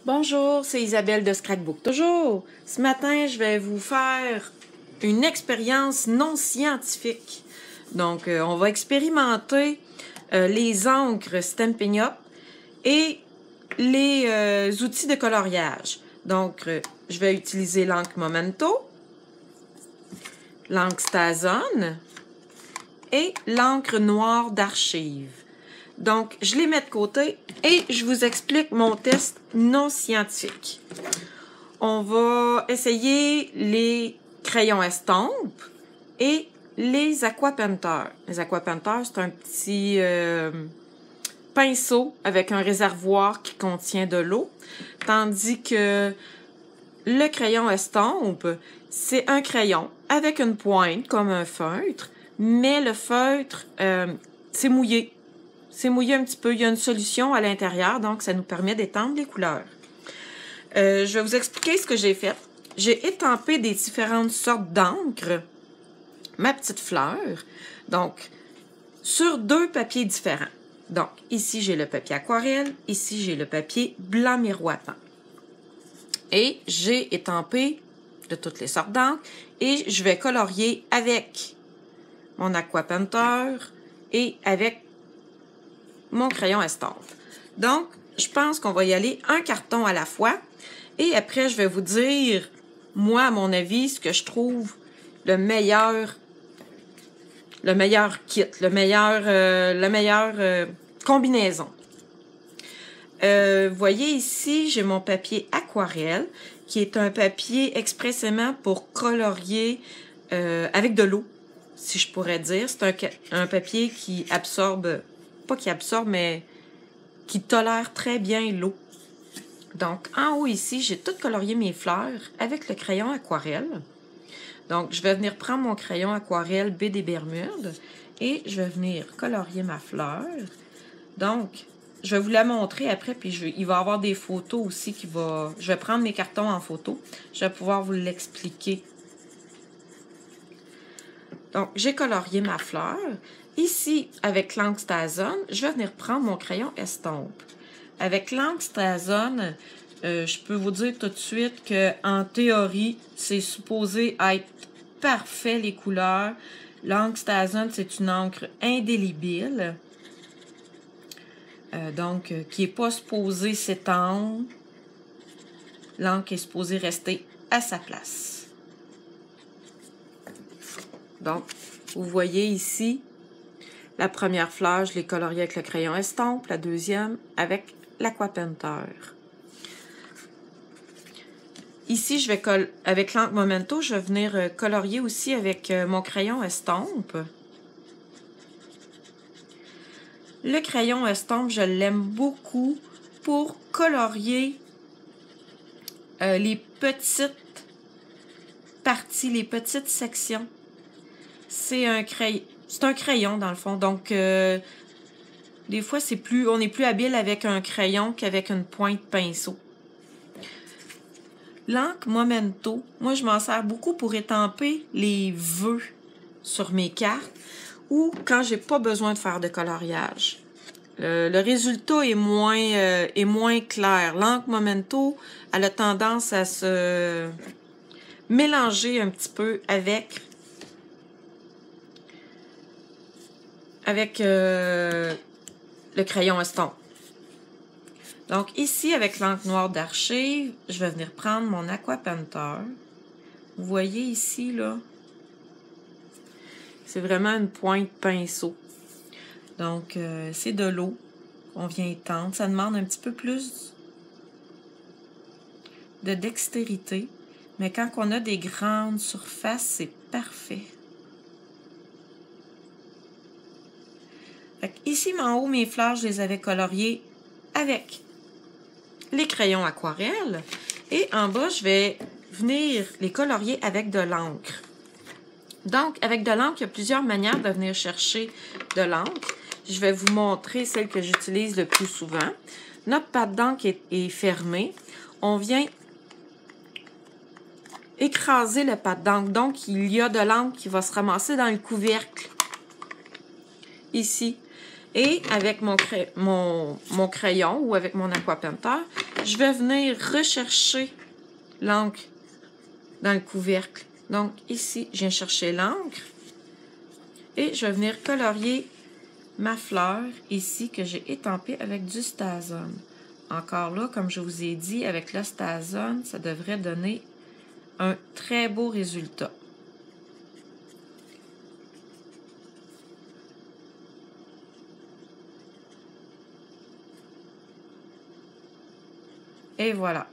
Bonjour, c'est Isabelle de Scrapbook Toujours. Ce matin, je vais vous faire une expérience non scientifique. Donc, on va expérimenter les encres Stampin' Up et les outils de coloriage. Donc, je vais utiliser l'encre Momento, l'encre StaZone et l'encre noire d'archives. Donc, je les mets de côté et je vous explique mon test non scientifique. On va essayer les crayons estampes et les aquapenteurs. Les aquapenteurs, c'est un petit pinceau avec un réservoir qui contient de l'eau, tandis que le crayon estampe, c'est un crayon avec une pointe comme un feutre, mais le feutre, c'est mouillé. C'est mouillé un petit peu. Il y a une solution à l'intérieur, donc ça nous permet d'étendre les couleurs. Je vais vous expliquer ce que j'ai fait. J'ai étampé des différentes sortes d'encre, ma petite fleur, donc sur deux papiers différents. Donc, ici, j'ai le papier aquarelle, ici, j'ai le papier blanc miroitant. Et j'ai étampé de toutes les sortes d'encre et je vais colorier avec mon aquapenteur et avec mon crayon estampe. Donc, je pense qu'on va y aller un carton à la fois. Et après, je vais vous dire, moi, à mon avis, ce que je trouve le meilleur kit, la meilleure combinaison. Vous voyez ici, j'ai mon papier aquarelle, qui est un papier expressément pour colorier avec de l'eau, si je pourrais dire. C'est un papier qui absorbe, pas qui absorbe, mais qui tolère très bien l'eau. Donc, en haut ici, j'ai tout colorié mes fleurs avec le crayon aquarelle. Donc, je vais venir prendre mon crayon aquarelle Baie des Bermudes et je vais venir colorier ma fleur. Donc, je vais vous la montrer après, puis il va y avoir des photos aussi je vais prendre mes cartons en photo. Je vais pouvoir vous l'expliquer. Donc, j'ai colorié ma fleur. Ici, avec l'encre StaZone, je vais venir prendre mon crayon estompe. Avec l'encre StaZone, je peux vous dire tout de suite qu'en théorie, c'est supposé être parfait les couleurs. L'encre StaZone, c'est une encre indélébile. Donc, qui n'est pas supposée s'étendre. L'encre est supposée rester à sa place. Donc, vous voyez ici, la première fleur, je l'ai coloriée avec le crayon estompe, la deuxième avec l'aquapenteur. Ici, je vais avec l'encre Momento, je vais venir colorier aussi avec mon crayon estompe. Le crayon estompe, je l'aime beaucoup pour colorier les petites parties, les petites sections. C'est un crayon dans le fond, donc des fois on est plus habile avec un crayon qu'avec une pointe pinceau. L'encre Momento, moi je m'en sers beaucoup pour étamper les vœux sur mes cartes ou quand j'ai pas besoin de faire de coloriage. Le résultat est moins clair. L'encre Momento, elle a tendance à se mélanger un petit peu avec le crayon estompe. Donc ici, avec l'encre noire d'archives, je vais venir prendre mon aquapenteur. Vous voyez ici, là, c'est vraiment une pointe pinceau. Donc, c'est de l'eau qu'on vient étendre. Ça demande un petit peu plus de dextérité. Mais quand on a des grandes surfaces, c'est parfait. Fait ici, en haut, mes fleurs, je les avais coloriées avec les crayons aquarelle. Et en bas, je vais venir les colorier avec de l'encre. Donc, avec de l'encre, il y a plusieurs manières de venir chercher de l'encre. Je vais vous montrer celle que j'utilise le plus souvent. Notre pâte d'encre est fermée. On vient écraser la pâte d'encre. Donc, il y a de l'encre qui va se ramasser dans le couvercle. Ici. Et avec mon crayon ou avec mon aquapenteur, je vais venir rechercher l'encre dans le couvercle. Donc, ici, je viens chercher l'encre et je vais venir colorier ma fleur ici que j'ai étampée avec du Stazone. Encore là, comme je vous ai dit, avec le Stazone, ça devrait donner un très beau résultat. Et voilà.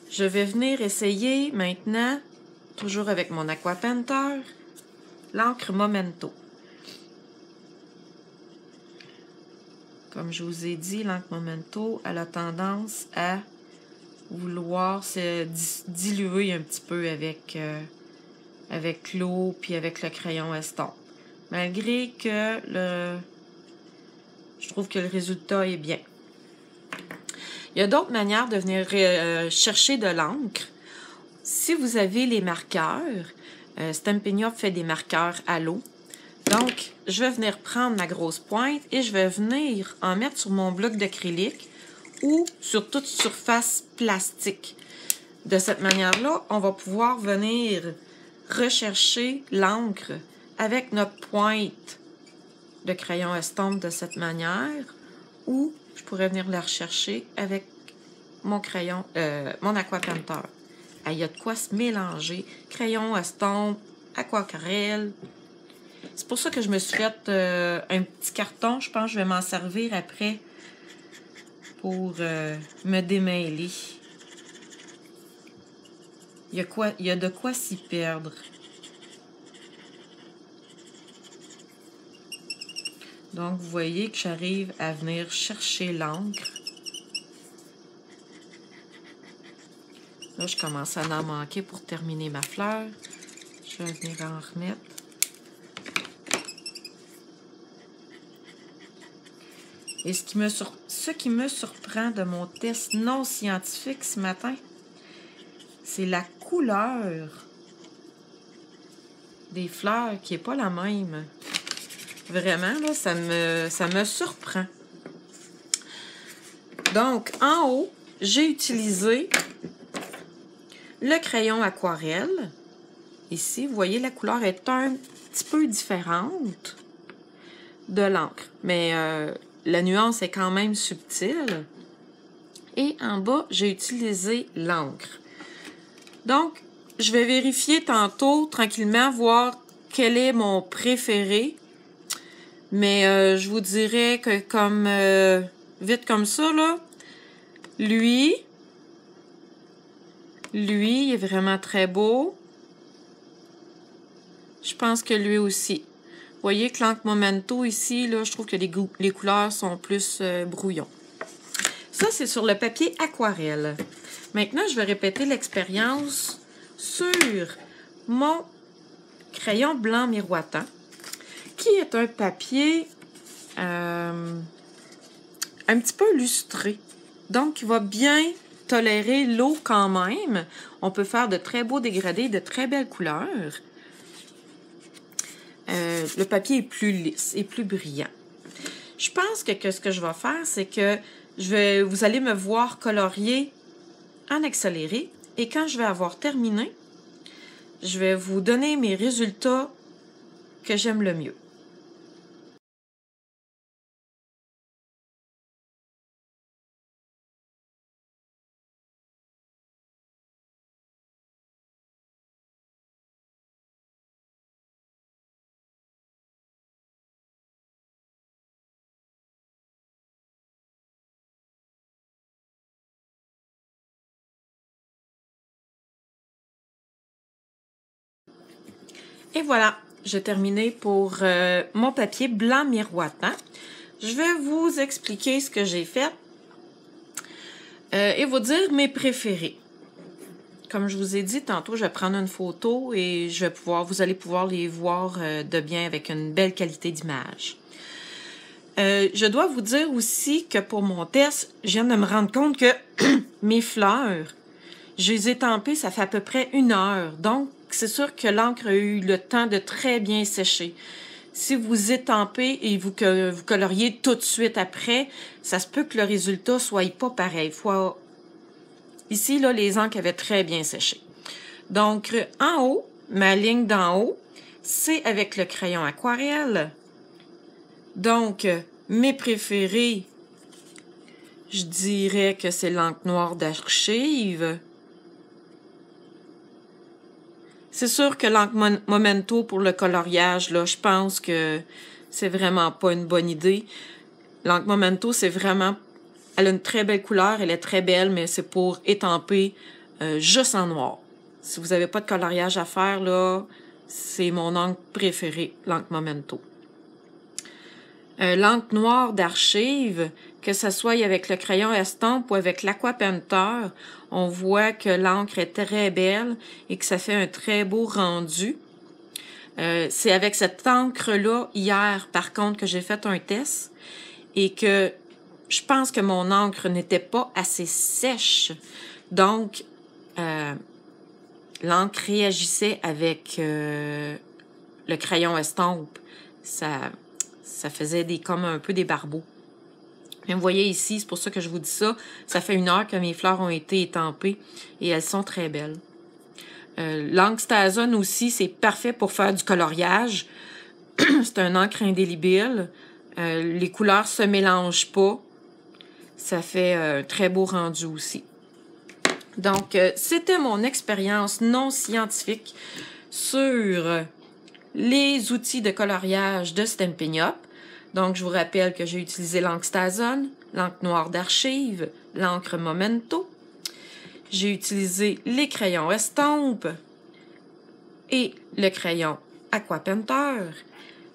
Je vais venir essayer maintenant, toujours avec mon Aqua Painter, l'encre Momento. Comme je vous ai dit, l'encre Momento, elle a tendance à vouloir se diluer un petit peu avec, avec l'eau puis avec le crayon estompe. Malgré que je trouve que le résultat est bien. Il y a d'autres manières de venir chercher de l'encre. Si vous avez les marqueurs, Stampin' Up fait des marqueurs à l'eau. Donc, je vais venir prendre ma grosse pointe et je vais venir en mettre sur mon bloc d'acrylique ou sur toute surface plastique. De cette manière-là, on va pouvoir venir rechercher l'encre avec notre pointe de crayon estompe de cette manière, ou je pourrais venir la rechercher avec mon crayon, mon Aqua Painter. Il y a de quoi se mélanger. Crayon, estompe, aquarelle. C'est pour ça que je me suis fait un petit carton. Je pense que je vais m'en servir après pour me démêler. Il y a de quoi s'y perdre. Donc, vous voyez que j'arrive à venir chercher l'encre. Là, je commence à en manquer pour terminer ma fleur. Je vais venir en remettre. Et ce qui me surprend de mon test non scientifique ce matin, c'est la couleur des fleurs qui n'est pas la même. Vraiment, là, ça me surprend. Donc, en haut, j'ai utilisé le crayon aquarelle. Ici, vous voyez, la couleur est un petit peu différente de l'encre. Mais la nuance est quand même subtile. Et en bas, j'ai utilisé l'encre. Donc, je vais vérifier tantôt, tranquillement, voir quel est mon préféré. Mais je vous dirais que comme vite comme ça, là, lui, il est vraiment très beau. Je pense que lui aussi. Vous voyez que l'encre Momento ici, là, je trouve que les couleurs sont plus brouillons. Ça, c'est sur le papier aquarelle. Maintenant, je vais répéter l'expérience sur mon crayon blanc miroitant, qui est un papier un petit peu lustré. Donc, il va bien tolérer l'eau quand même. On peut faire de très beaux dégradés, de très belles couleurs. Le papier est plus lisse et plus brillant. Je pense que ce que je vais faire, c'est que vous allez me voir colorier en accéléré. Et quand je vais avoir terminé, je vais vous donner mes résultats que j'aime le mieux. Et voilà, j'ai terminé pour mon papier blanc miroitant. Je vais vous expliquer ce que j'ai fait et vous dire mes préférés. Comme je vous ai dit tantôt, je vais prendre une photo et vous allez pouvoir les voir de bien avec une belle qualité d'image. Je dois vous dire aussi que pour mon test, je viens de me rendre compte que mes fleurs, je les ai tempées, ça fait à peu près 1 heure. Donc, c'est sûr que l'encre a eu le temps de très bien sécher. Si vous étampez et vous coloriez tout de suite après, ça se peut que le résultat soit pas pareil. Ici, là, les encres avaient très bien séché. Donc, en haut, ma ligne d'en haut, c'est avec le crayon aquarelle. Donc, mes préférés, je dirais que c'est l'encre noire d'archive. C'est sûr que l'encre Momento pour le coloriage, là, je pense que c'est vraiment pas une bonne idée. L'encre Momento, c'est vraiment... Elle a une très belle couleur, elle est très belle, mais c'est pour étamper juste en noir. Si vous n'avez pas de coloriage à faire, là, c'est mon encre préférée, l'encre Momento. L'encre noire d'archive, que ce soit avec le crayon estampe ou avec l'Aqua Painter, on voit que l'encre est très belle et que ça fait un très beau rendu. C'est avec cette encre-là, hier, par contre, que j'ai fait un test et que je pense que mon encre n'était pas assez sèche. Donc, l'encre réagissait avec le crayon estampe. Ça faisait comme un peu des barbeaux. Mais vous voyez ici, c'est pour ça que je vous dis ça. Ça fait 1 heure que mes fleurs ont été étampées et elles sont très belles. L'encre StaZone aussi, c'est parfait pour faire du coloriage. C'est un encre indélébile. Les couleurs se mélangent pas. Ça fait un très beau rendu aussi. Donc, c'était mon expérience non scientifique sur les outils de coloriage de Stampin' Up. Donc, je vous rappelle que j'ai utilisé l'encre StaZone, l'encre noire d'archive, l'encre Momento. J'ai utilisé les crayons estampes et le crayon Aqua Painter.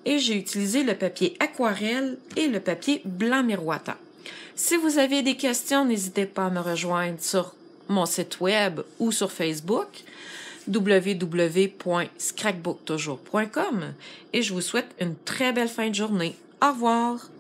Et j'ai utilisé le papier aquarelle et le papier blanc miroitant. Si vous avez des questions, n'hésitez pas à me rejoindre sur mon site web ou sur Facebook, www.scrapbooktoujjours.com, et je vous souhaite une très belle fin de journée. Au revoir!